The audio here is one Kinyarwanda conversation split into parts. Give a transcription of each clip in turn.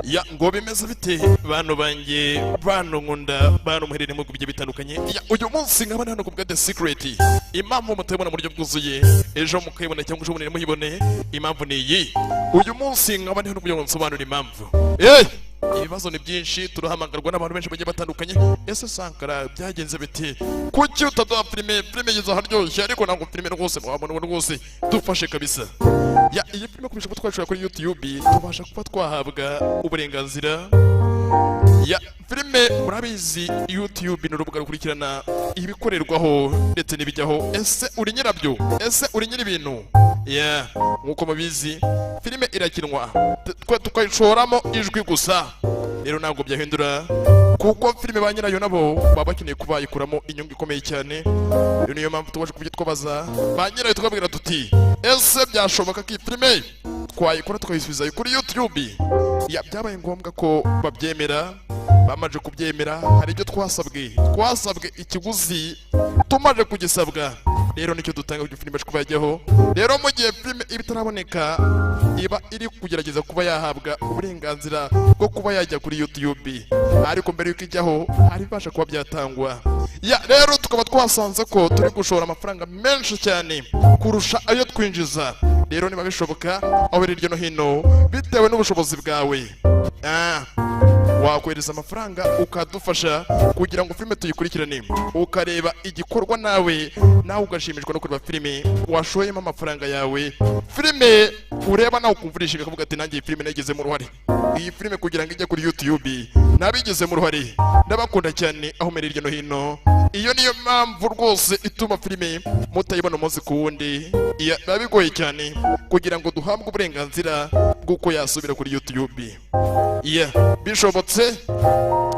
ya ngo bimeze bite bantu banjye bantu nkunda bantu muherere mu bigiye bitandukanye ya uyu munsi nkaba hano kubwa The Secret impamvu mutabona mu buryo bwuzuye ejo mukayibona cyangwa ejo muyibone impamvu ni iyi uyu munsi nkaba hano kugira ngo nsobanure impamvu ibibazo ni byinshi turahamagarwa n'abantu benshi bagiye batandukanye ese Sankara byagenze bite kuki utaduha filime yiza haryoshye ariko ntabwo filime rwose mwabona rwose dufashe kabisa ya iyi filime kubisha ko twashobora kuri YouTube tubasha kuba twahabwa uburenganzira ya filime murabizi YouTube ni urubuga rukurikirana ibikorerwaho ndetse n'ibijyaho ese uri nyirabyo ese uri nyiri ibintu ya nkuko mubizi filime irakinwa tukayishoramo ijwi gusa rero ntabwo byahindura kuko filime ba nyirayo nabo baba bakeneye kuba bayikuramo inyungu ikomeye cyane rero niyo mpamvu tubasha kubyo twabaza ba nyirayo tukabwira tuti ese byashoboka ko iyi filime twayikora tukayisubizayo kuri YouTube ya byabaye ngombwa ko babyemera bamaje kubyemera hari ibyo twasabwe ikiguzi tumaje kugisabwa rero nicyo dutanga ibyo filime kuba yajyaho rero mu gihe filime ibitaraboneka iba iri kugerageza kuba yahabwa uburenganzira bwo kuba yajya kuri YouTube ariko mbere yuko ijyaho hari bibasha kuba byatangwa ya rero tukaba twasanze ko turi gushora amafaranga menshi cyane kurusha ayo twinjiza rero niba bishoboka aho biri hirya no hino bitewe n'ubushobozi bwawe wakohereza amafaranga ukadufasha kugira ngo filime tuyikurikirane ukareba igikorwa nawe ugashimishwa no kureba filime washoyemo amafaranga yawe filime ureba nawe ukumvurisha bikavuga ati nanjye iyi filime nagizemo uruhare iyi filime kugira ngo ijye kuri YouTube nabigizemo uruhare ndabakunda cyane aho mere hirya no hino iyo niyo mpamvu rwose ituma filime mutayibona umunsi ku wundi biba bigoye cyane kugira ngo duhabwe uburenganzira bw'uko yasubira kuri YouTube bishobotse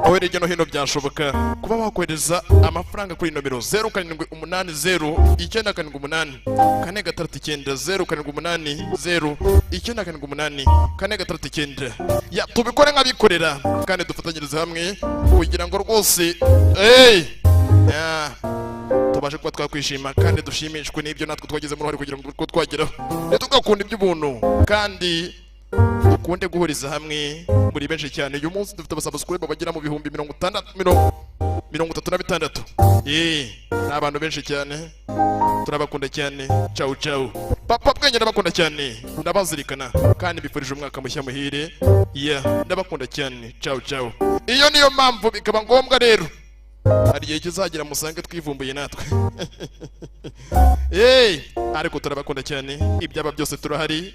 aho hirya no hino byashoboka kuba wakohereza amafaranga kuri nomero 0788 ya tubikore nk'abikorera kandi dufatanyirize hamwe kugira ngo rwose tubashe kuba twakwishima kandi dushimishwe n'ibyo natwe twagezemo uruhare kugira ngo twageraho ntitugakunda iby'ubuntu kandi dukunde guhuriza hamwe muri benshi cyane uyu munsi dufite abasubscribe bagera mu bihumbi 36 ni abantu benshi cyane turabakunda cyane ciao papa bwenge ndabakunda cyane ndabazirikana kandi bifurije umwaka mushya muhire ndabakunda cyane ciao iyo niyo mpamvu bikaba ngombwa rero hari igihe kizagira musange twivumbuye natwe ariko turabakunda cyane ibyaba byose turahari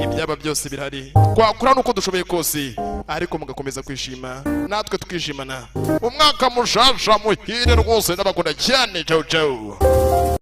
ibyaba byose birahari twakora nuko dushoboye kose ariko mugakomeza kwishima natwe tukishimana umwaka mushasha muhire rwose ndabakunda cyane ciao